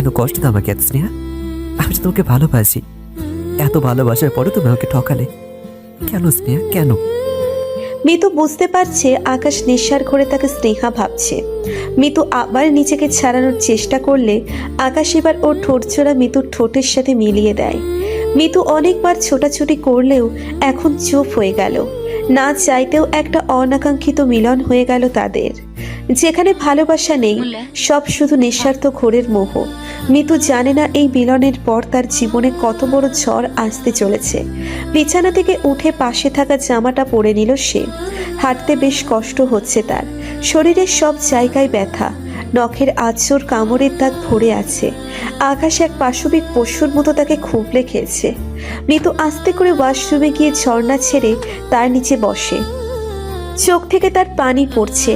কেন কষ্ট দাও আমাকে এত স্নেহা? আমি তো তোমাকে ভালোবাসি। এত ভালোবাসার পরে তুমি আমাকে ঠকালে কেন স্নেহা, কেন? মিতু বুঝতে পারছে আকাশ নিঃশ্বার করে তাকে স্নেহা ভাবছে। মিতু আবার নিজেকে ছাড়ানোর চেষ্টা করলে আকাশ এবার ওর ঠোঁটজোড়া মিতুর ঠোঁটের সাথে মিলিয়ে দেয়। মিতু অনেকবার ছোটাছুটি করলেও এখন চুপ হয়ে গেল। না চাইতেও একটা অনাকাঙ্ক্ষিত মিলন হয়ে গেল তাদের, যেখানে ভালোবাসা নেই, সব শুধু নিঃস্বার্থ ঘোরের মোহ। মিতু জানে না এই মিলনের পর তার জীবনে কত বড় ঝড় আসতে চলেছে। বিছানা থেকে উঠে পাশে থাকা জামাটা পরে নিল সে। হাঁটতে বেশ কষ্ট হচ্ছে তার, শরীরের সব জায়গায় ব্যথা, নখের আঁচড় কামড়ের দাগ ভরে আছে। আকাশ এক পাশবিক পশুর মতো তাকে খুবলে খেলছে। মিতু আস্তে করে ওয়াশরুমে গিয়ে ঝর্ণা ছেড়ে তার নিচে বসে। চোখ থেকে তার পানি পড়ছে।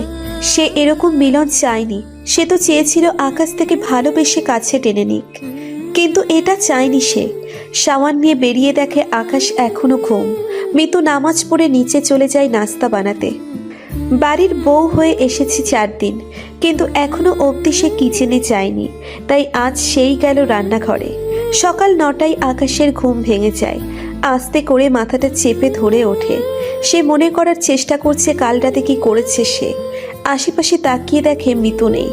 সে এরকম মিলন চায়নি। সে তো চেয়েছিল আকাশ থেকে ভালোবেসে কাছে টেনে নিক, কিন্তু এটা চায়নি সে। সাওয়ার নিয়ে বেরিয়ে দেখে আকাশ এখনো ঘুম। মিতু নামাজ পড়ে নিচে চলে যায় নাস্তা বানাতে। বাড়ির বউ হয়ে এসেছে 4 দিন, কিন্তু এখনো অবধি সে কিচেনে যায়নি। তাই আজ সেই গেল রান্নাঘরে। সকাল 9টায় আকাশের ঘুম ভেঙে যায়। আস্তে করে মাথাটা চেপে ধরে ওঠে। সে মনে করার চেষ্টা করছে কাল রাতে কি করেছে সে। আশেপাশে তাকিয়ে দেখে মিতু নেই।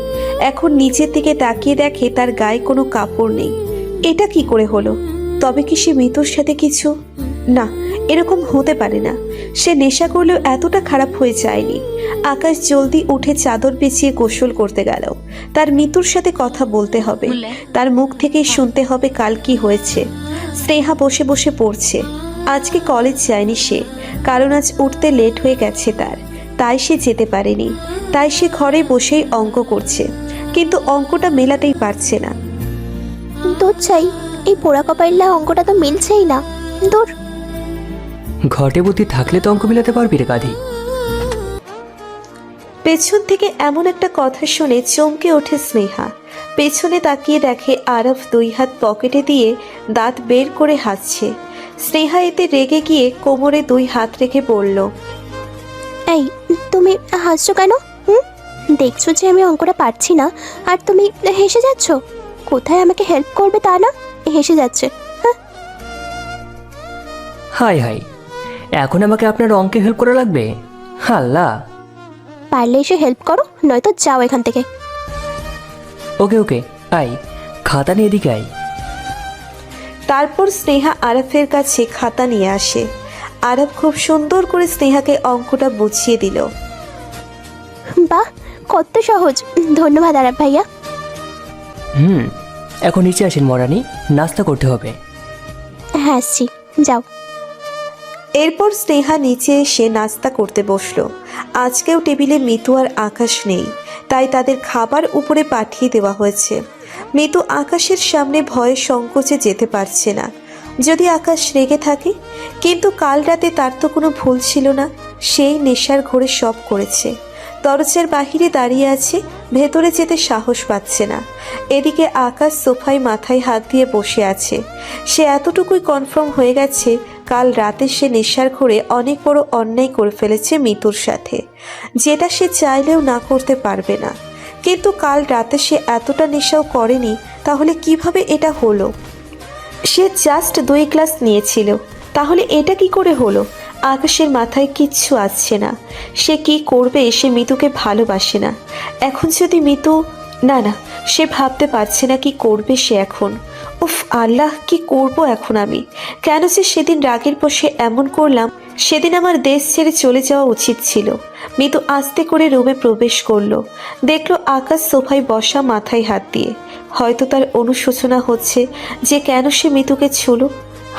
এখন নিচের দিকে তাকিয়ে দেখে তার গায়ে কোনো কাপড় নেই। এটা কি করে হলো? তবে কি সে মিতুর সাথে কিছু? না, এরকম হতে পারে না। সে নেশা করলেও এতটা খারাপ হয়ে যায়নি। আকাশ জলদি উঠে চাদর পেঁচিয়ে গোসল করতে গেল। তার মিতুর সাথে কথা বলতে হবে। তার মুখ থেকেই শুনতে হবে কাল কি হয়েছে। স্নেহা বসে বসে পড়ছে। আজকে কলেজ যায়নি সে, কারণ আজ উঠতে লেট হয়ে গেছে তার। তাই সে যেতে পারেনি। তাই সে ঘরে বসেই অঙ্ক করছে, কিন্তু অঙ্কটা মেলাতেই পারছে না। দুধ চাই, এই পোড়া কপাইল্লা অঙ্কটা তো মিলছেই না। দূর। ঘটে বুদ্ধি থাকলে তো অঙ্ক মিলাতে পারবি রে গাধি। পেছন থেকে এমন একটা কথা শুনে চমকে ওঠে স্নেহা। পেছনে তাকিয়ে দেখে আরফ 2 হাত পকেটে দিয়ে দাঁত বের করে হাসছে। স্নেহা এতে রেগে গিয়ে কোমরে 2 হাত রেখে বলল, এই, তুমি হাসছো কেন? দেখছো যে আমি অঙ্কটা পারছি না, আর তুমি হেসে যাচ্ছ। কোথায় আমাকে হেল্প করবে তা না, হেসে যাচ্ছে। হাই হাই, এখন আমাকে আপনার অঙ্কে হেল্প করা লাগবে? আল্লাহ, পারলে এসে হেল্প করো, নয়তো যাও এখান থেকে। ওকে ওকে, আই খাতা নিয়ে এদিকে আই। তারপর স্নেহা আরফের কাছে খাতা নিয়ে আসে। আরফ খুব সুন্দর করে স্নেহাকে অঙ্কটা বুঝিয়ে দিল। বাহ, কত সহজ। ধন্যবাদ আরব ভাইয়া। এখন নিচে আসেন মরানি, নাস্তা করতে হবে। হ্যাঁ আসছি, যাও। এরপর স্নেহা নিচে এসে নাস্তা করতে বসলো। আজকেও টেবিলে মিতু আর আকাশ নেই, তাই তাদের খাবার উপরে পাঠিয়ে দেওয়া হয়েছে। মিতু আকাশের সামনে ভয়ে সংকোচে যেতে পারছে না। যদি আকাশ রেগে থাকে, কিন্তু কাল রাতে তার তো কোনো ভুল ছিল না। সেই নেশার ঘোরে সব করেছে। দরজার বাহিরে দাঁড়িয়ে আছে, ভেতরে যেতে সাহস পাচ্ছে না। এদিকে আকাশ সোফায় মাথায় হাত দিয়ে বসে আছে। সে এতটুকুই কনফার্ম হয়ে গেছে, কাল রাতে সে নেশার ঘোরে অনেক বড় অন্যায় করে ফেলেছে মিতুর সাথে, যেটা সে চাইলেও না করতে পারবে না। কিন্তু কাল রাতে সে এতটা নেশাও করেনি, তাহলে কিভাবে এটা হলো? সে জাস্ট 2 গ্লাস নিয়েছিল, তাহলে এটা কি করে হলো? আকাশের মাথায় কিচ্ছু আসছে না। সে কি করবে? সে মিতুকে ভালোবাসে না। এখন যদি মিতু, না না, সে ভাবতে পারছে না কি করবে সে এখন। উফ আল্লাহ, কি করব এখন আমি? কেন যে সেদিন রাগের বশে এমন করলাম? সেদিন আমার দেশ ছেড়ে চলে যাওয়া উচিত ছিল। মিতু আস্তে করে রুমে প্রবেশ করলো। দেখলো আকাশ সোফায় বসা, মাথায় হাত দিয়ে। হয়তো তার অনুশোচনা হচ্ছে যে কেন সে মিতুকে ছুলো।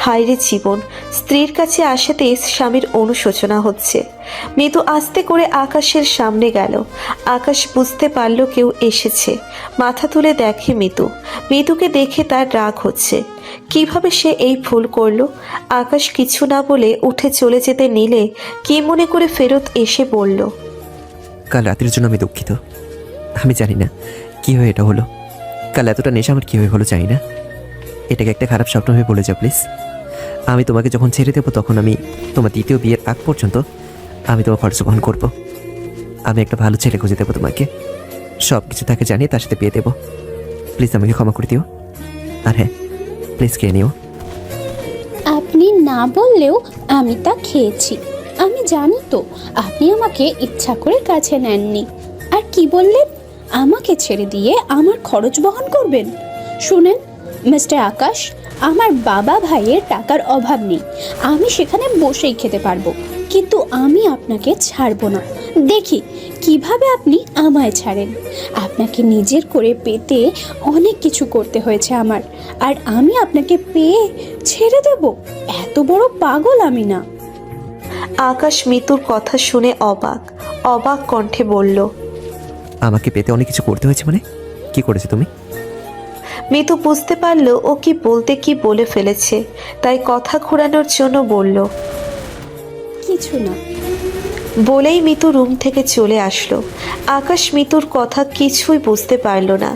হায়রে জীবন, স্ত্রীর কাছে আসাতে স্বামীর অনুশোচনা হচ্ছে। মিতু আস্তে করে আকাশের সামনে গেল। আকাশ বুঝতে পারল কেউ এসেছে। মাথা তুলে দেখে মিতু। মিতুকে দেখে তার রাগ হচ্ছে। কিভাবে সে এই ভুল করলো? আকাশ কিছু না বলে উঠে চলে যেতে নিলে কি মনে করে ফেরত এসে বলল, কাল রাতের জন্য আমি দুঃখিত। আমি জানি না কীভাবে এটা হলো। কাল এতটা নেশা আমার কীভাবে হলো জানি না। এটাকে একটা খারাপ স্বপ্ন হয়ে বলে যাও প্লিজ। আমি তোমাকে যখন ছেড়ে দেবো তখন আমি তোমার 2য় বিয়ের আগ পর্যন্ত আমি তোমার খরচ বহন করবো। আমি একটা ভালো ছেলে খুঁজে দেবো তোমাকে। সব কিছু তাকে জানিয়ে তার সাথে বিয়ে দেবো। প্লিজ আমাকে ক্ষমা করে দিও। আর হ্যাঁ, প্লিজ খেয়ে নিও। আপনি না বললেও আমি তা খেয়েছি। আমি জানি তো আপনি আমাকে ইচ্ছা করে কাছে নেননি। আর কি বললেন, আমাকে ছেড়ে দিয়ে আমার খরচ বহন করবেন? শুনেন মিস্টার আকাশ, আমার বাবা ভাইয়ের টাকার অভাব নেই, আমি সেখানে বসেই খেতে পারবো, কিন্তু আমি আপনাকে ছাড়বো না। দেখি কিভাবে আপনি আমায় ছাড়েন। আপনাকে নিজের করে পেতে অনেক কিছু করতে হয়েছে আমার, আর আমি আপনাকে পেয়ে ছেড়ে দেব? এত বড় পাগল আমি না। আকাশ মিতুর কথা শুনে অবাক অবাক কণ্ঠে বলল। আমাকে পেতে অনেক কিছু করতে হয়েছে মানে? কি করেছো তুমি? মিতু বুঝতে পারলো ও কি বলতে কি বলে ফেলেছে, তাই কথা ঘোরানোর জন্য বলল, কিছু না। বলেই মিতু রুম থেকে চলে আসলো। আকাশ মিতুর কথা কিছুই বুঝতে পারল না,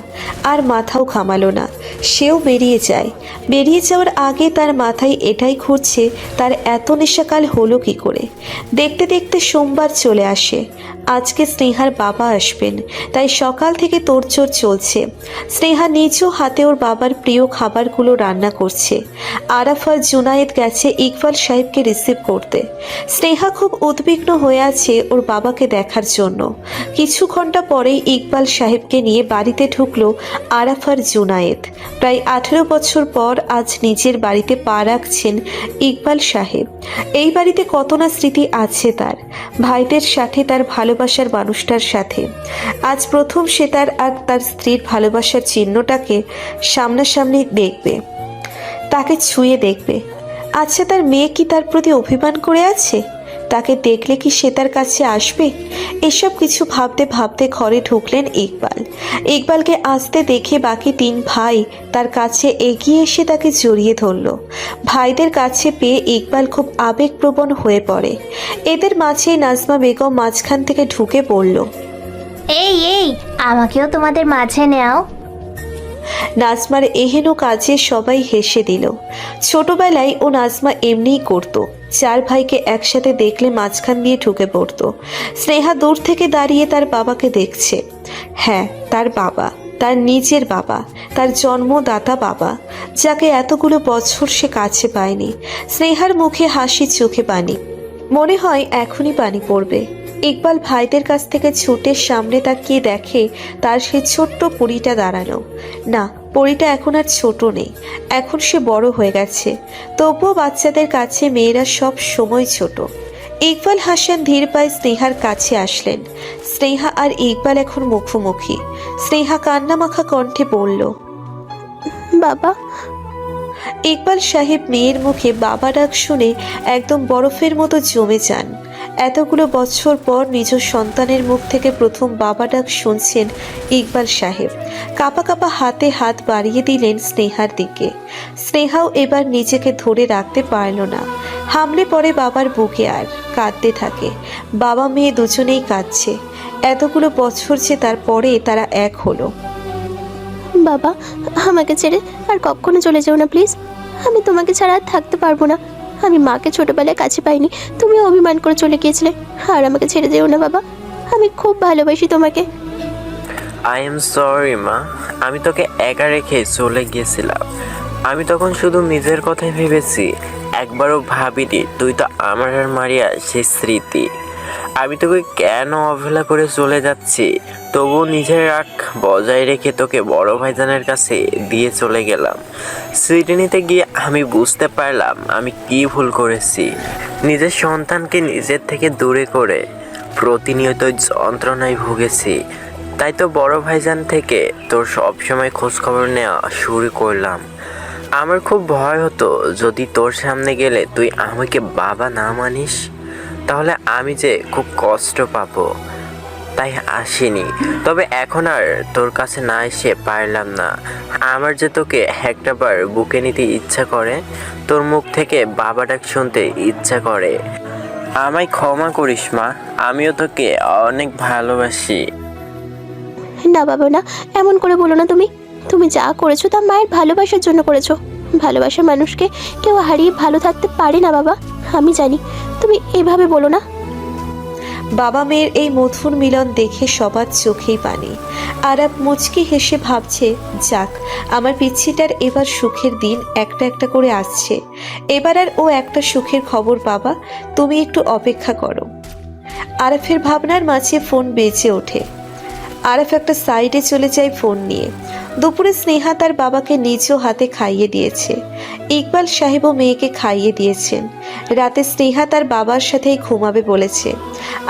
আর মাথাও ঘামালো না। সেও বেরিয়ে যায়। বেরিয়ে যাওয়ার আগে তার মাথায় এটাই ঘুরছে, তার এত নেশাকাল হলো কি করে। দেখতে দেখতে সোমবার চলে আসে। আজকে স্নেহার বাবা আসবেন, তাই সকাল থেকে তোড়জোড় চলছে। স্নেহা নিজেও হাতে ওর বাবার প্রিয় খাবারগুলো রান্না করছে। আরাফা জুনায়েদ গেছে ইকবাল সাহেবকে রিসিভ করতে। স্নেহা খুব উদ্বিগ্ন হয়ে আছে ওর বাবাকে দেখার জন্য। কিছু ঘন্টা পরেই ইকবাল সাহেবকে নিয়ে বাড়িতে ঢুকলো আরাফার জুনায়েদ। প্রায় 18 বছর পর আজ নিজের বাড়িতে পা রাখছেন ইকবাল সাহেব। এই বাড়িতে কত না স্মৃতি আছে তার, ভাইদের সাথে, তার ভালোবাসার মানুষটার সাথে। আজ প্রথম সে তার আর তার স্ত্রীর ভালোবাসার চিহ্নটাকে সামনাসামনি দেখবে, তাকে ছুঁয়ে দেখবে। আচ্ছা, তার মেয়ে কি তার প্রতি অভিমান করে আছে? তাকে দেখলে কি সে তার কাছে আসবে? এসব কিছু ভাবতে ভাবতে ঘরে ঢুকলেন ইকবাল। ইকবালকে আসতে দেখে বাকি 3 ভাই তার কাছে এগিয়ে এসে তাকে জড়িয়ে ধরল। ভাইদের কাছে পেয়ে ইকবাল খুব আবেগপ্রবণ হয়ে পড়ে। এদের মাঝে নাজমা বেগম মাঝখান থেকে ঢুকে পড়ল। এই এই আমাকেও তোমাদের মাঝে নেও। নাজমার এহেন কাজে সবাই হেসে দিল। ছোটবেলায় ও নাজমা এমনিই করত, 4 ভাইকে একসাথে দেখলে মাঝখান দিয়ে ঢুকে পড়তো। স্নেহা দূর থেকে দাঁড়িয়ে তার বাবাকে দেখছে। হ্যাঁ, তার বাবা, তার নিজের বাবা, তার জন্মদাতা বাবা, যাকে এতগুলো বছর সে কাছে পায়নি। স্নেহার মুখে হাসি, চোখে পানি। মনে হয় এখনই পানি পড়বে। ইকবাল ভাইদের কাছ থেকে ছুটে সামনে তাকিয়ে দেখে তার সেই ছোট্ট পরীটা দাঁড়ানো। না, পরীটা এখন আর ছোট নেই, এখন সে বড় হয়ে গেছে। তবুও বাচ্চাদের কাছে মেয়েরা সব সময় ছোট। ইকবাল হাসান ধীর পায়ে স্নেহার কাছে আসলেন। স্নেহা আর ইকবাল এখন মুখোমুখি। স্নেহা কান্নামাখা কণ্ঠে বলল, বাবা। ইকবাল সাহেব মেয়ের মুখে বাবা ডাক শুনে একদম বরফের মতো জমে যান। এতগুলো বছর পর নিজ সন্তানের মুখ থেকে প্রথম বাবা ডাক শুনছেন ইকবাল সাহেব। কাঁপা কাঁপা হাতে হাত বাড়িয়ে দিলেন স্নেহার দিকে। স্নেহাও এবার নিজেকে ধরে রাখতে পারল না, হামলে পড়ে বাবার বুকে আর কাঁদতে থাকে। বাবা মেয়ে দুজনেই কাঁদছে। এতগুলো বছর যে তারপরে তারা এক হলো। বাবা, আমাকে ছেড়ে আর কখনো চলে যেও না প্লিজ। আমি তোমাকে ছাড়া আর থাকতে পারবো না। আমি মাকে ছোটবেলায় কাছে পাইনি, তুমি অভিমান করে চলে গিয়েছিলে। আর আমাকে ছেড়ে যেও না বাবা, আমি খুব ভালোবাসি তোমাকে। আই এম সরি মা, আমি তোকে একা রেখে চলে গিয়েছিলাম। আমি তখন শুধু নিজের কথাই ভেবেছি, একবারও ভাবিনি তুই তো আমার আর মারিয়া সেই স্মৃতি। আমি তোকে কেন অবহেলা করে চলে যাচ্ছি, তবুও নিজের রাগ বজায় রেখে তোকে বড় ভাইজানের কাছে দিয়ে চলে গেলাম। সুইটি নিতে গিয়ে আমি বুঝতে পারলাম আমি কি ভুল করেছি। নিজের সন্তানকে নিজের থেকে দূরে করে প্রতিনিয়ত যন্ত্রণায় ভুগেছি। তাই তো বড় ভাইজান থেকে তোর সবসময় খোঁজখবর নেওয়া শুরু করলাম। আমার খুব ভয় হতো যদি তোর সামনে গেলে তুই আমাকে বাবা না মানিস, তাহলে আমি যে খুব কষ্ট পাবো, তাই আসিনি। তবে এখন আর তোর কাছে না এসে পারলাম না। আমার যে তোকে একটাবার বুকে নিতে ইচ্ছা করে, তোর মুখ থেকে বাবা ডাক শুনতে ইচ্ছা করে। আমায় ক্ষমা করিস মা, আমিও তোকে অনেক ভালোবাসি। না বাবা না, এমন করে বলো না। তুমি তুমি যা করেছো তা মায়ের ভালোবাসার জন্য করেছো। ভালোবাসার মানুষকে কেউ হারিয়ে ভালো থাকতে পারে না বাবা, আমি জানি। তুমি এভাবে বলো না। বাবা মেয়ের এই মধুর মিলন দেখে সবার চোখেই পানি। আরাফ মুচকি হেসে ভাবছে, যাক, আমার পিচ্ছিটার এবার সুখের দিন একটা একটা করে আসছে। এবার আর ও একটা সুখের খবর বাবা, তুমি একটু অপেক্ষা করো। আরাফের ভাবনার মাঝে ফোন বেজে ওঠে। আরাফ একটা সাইডে চলে যায় ফোন নিয়ে। দুপুরে স্নেহা তার বাবাকে নিজ হাতে খাইয়ে দিয়েছে। ইকবাল সাহেবও মেয়েকে খাইয়ে দিয়েছেন। রাতে স্নেহা তার বাবার সাথেই ঘুমাবে বলেছে।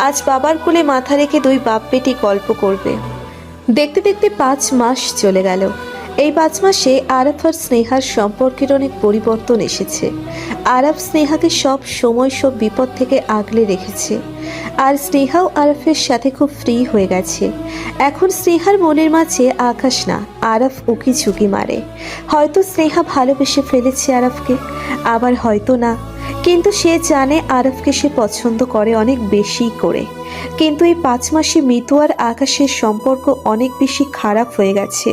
আজ বাবার কোলে মাথা রেখে দুই বাপ বেটি গল্প করবে। দেখতে দেখতে 5 মাস চলে গেল। এই 5 মাসে আরাফ আর স্নেহার সম্পর্কের অনেক পরিবর্তন এসেছে। আরাফ স্নেহাকে সব সময় সব বিপদ থেকে আগলে রেখেছে, আর স্নেহাও আরাফের সাথে খুব ফ্রি হয়ে গেছে। এখন স্নেহার মনের মাঝে আকাশ না, আরাফ উকি ঝুঁকি মারে। হয়তো স্নেহা ভালোবেসে ফেলেছে আরাফকে, আবার হয়তো না, কিন্তু সে জানে আরাফকে সে পছন্দ করে অনেক বেশি করে। কিন্তু এই 5 মাসে মিতু আর আকাশের সম্পর্ক অনেক বেশি খারাপ হয়ে গেছে।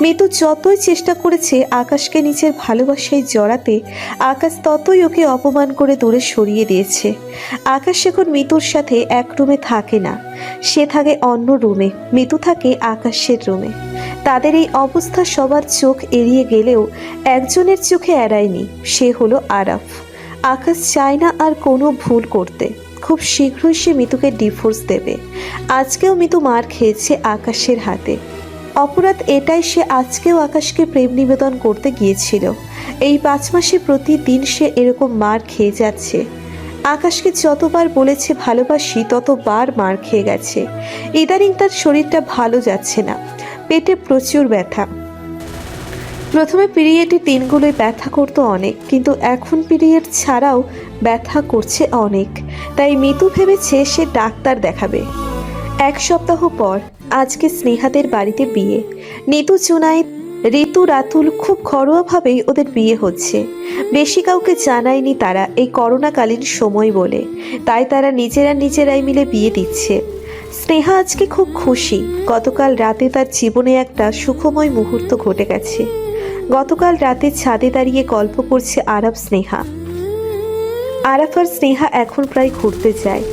মিতু যতই চেষ্টা করেছে আকাশকে নিজের ভালোবাসায় জড়াতে, আকাশ ততই ওকে অপমান করে দূরে সরিয়ে দিয়েছে। আকাশ এখন মিতুর সাথে এক রুমে থাকে না, সে থাকে অন্য রুমে, মিতু থাকে আকাশের রুমে। তাদের এই অবস্থা সবার চোখ এড়িয়ে গেলেও একজনের চোখে এড়ায়নি, সে হলো আরাফ। আকাশ চায় না আর কোনো ভুল করতে। খুব শীঘ্রই সে মিতুকে ডিভোর্স দেবে। আজকেও মিতু মার খেয়েছে আকাশের হাতে। অপরাধ এটাই, সে আজকেও আকাশকে প্রেম নিবেদন করতে গিয়েছিল। এই 5 মাসে প্রতিদিন সে এরকম মার খেয়ে যাচ্ছে। আকাশকে যতবার বলেছে ভালোবাসি, ততবার মার খেয়ে গেছে। ইদানিং তার শরীরটা ভালো যাচ্ছে না, পেটে প্রচুর ব্যথা। প্রথমে পিরিয়ডের দিনগুলোই ব্যথা করতো অনেক, কিন্তু এখন পিরিয়ড ছাড়াও ব্যথা করছে অনেক। তাই মিতু ভেবেছে সে ডাক্তার দেখাবে। 1 সপ্তাহ পর আজকে স্নেহাদের বাড়িতে বিয়ে। নিতু, জুনায়েদ, ঋতু, রাতুল খুব ঘরোয়াভাবেই ওদের বিয়ে হচ্ছে। বেশি কাউকে জানায়নি তারা, এই করোনাকালীন সময় বলে। তাই তারা নিজেরাই মিলে বিয়ে দিচ্ছে। স্নেহা আজকে খুব খুশি। গতকাল রাতে তার জীবনে একটা সুখময় মুহূর্ত ঘটে গেছে। গতকাল রাতে ছাদে দাঁড়িয়ে গল্প করছে আরাফ স্নেহা। আরাফ আর স্নেহা এখন প্রায় ঘুরতে যায়,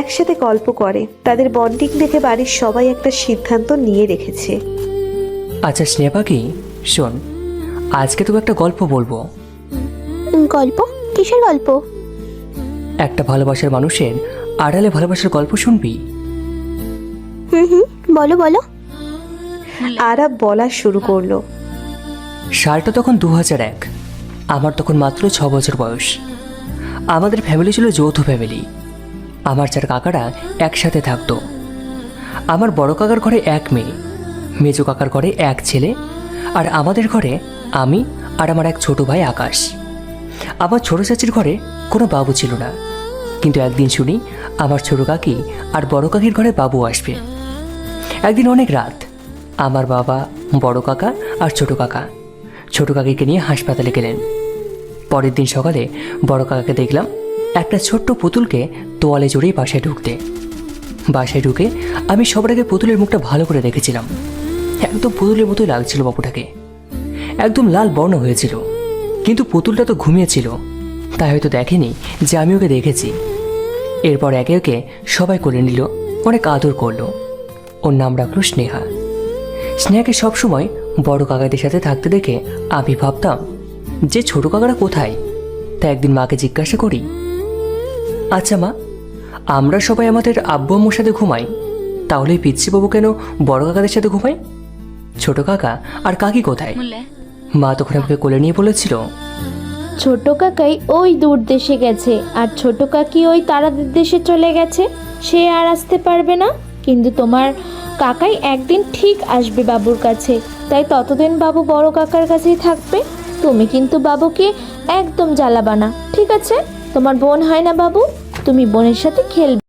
একসাথে গল্প করে। তাদের বন্ডিং দেখে বাড়ির সবাই একটা সিদ্ধান্ত নিয়ে রেখেছে। আচ্ছা স্নেহা পাখি, শোন, আজকে তোকে একটা গল্প বলবো। গল্প? কিসের গল্প? একটা ভালোবাসার মানুষের আড়ালে ভালোবাসার গল্প শুনবি? হুম, বলো বলো। আরাফ বলা শুরু করলো। সালটা তখন 2001। আমার তখন মাত্র 6 বছর বয়স। আমাদের ফ্যামিলি ছিল যৌথ ফ্যামিলি। আমার 4 কাকারা একসাথে থাকতো। আমার বড় কাকার ঘরে 1 মেয়ে, মেজো কাকার ঘরে 1 ছেলে, আর আমাদের ঘরে আমি আর আমার 1 ছোট ভাই আকাশ। আমার ছোট চাচির ঘরে কোনো বাবু ছিল না, কিন্তু একদিন শুনি আমার ছোট কাকি আর বড় কাকির ঘরে বাবু আসবে। একদিন অনেক রাত আমার বাবা, বড় কাকা আর ছোট কাকিকে নিয়ে হাসপাতালে গেলেন। পরের দিন সকালে বড় কাকাকে দেখলাম একটা ছোট্ট পুতুলকে তোয়ালে জড়িয়ে বাসায় ঢুকে আমি সবার আগে পুতুলের মুখটা ভালো করে দেখেছিলাম। একদম পুতুলের মতোই লাগছিল বাবুটাকে, একদম লাল বর্ণ হয়েছিল। কিন্তু পুতুলটা তো ঘুমিয়েছিল, তাই হয়তো দেখেনি যে আমি ওকে দেখেছি। এরপর একে একে সবাই করে নিল, অনেক আদর করলো। ওর নাম রাখলো স্নেহা। স্নেহাকে সবসময় বড় কাকাদের সাথে থাকতে দেখে আমি ভাবতাম যে ছোট কাকারা কোথায়। তাই একদিন মাকে জিজ্ঞাসা করি, আচ্ছা মা, আমরা সবাই আমাদের আব্বু আম্মুর সাথে ঘুমাই, তাহলে পিচ্ছি বাবু কেন বড় কাকাদের সাথে ঘুমাই? ছোট কাকা আর কাকি কোথায়? মা তখন আমাকে কোলে নিয়ে বলেছিল, ছোট কাকাই ওই দূর দেশে গেছে, আর ছোট কাকি ওই তারাদের দেশে চলে গেছে, সে আর আসতে পারবে না। কিন্তু তোমার কাকাই একদিন ঠিক আসবে বাবুর কাছে, তাই ততদিন বাবু বড় কাকার কাছেই থাকবে। তুমি কিন্তু বাবুকে একদম জ্বালাবা না, ঠিক আছে? তোমার বোন হয় না বাবু, তুমি বোনের সাথে খেলবে।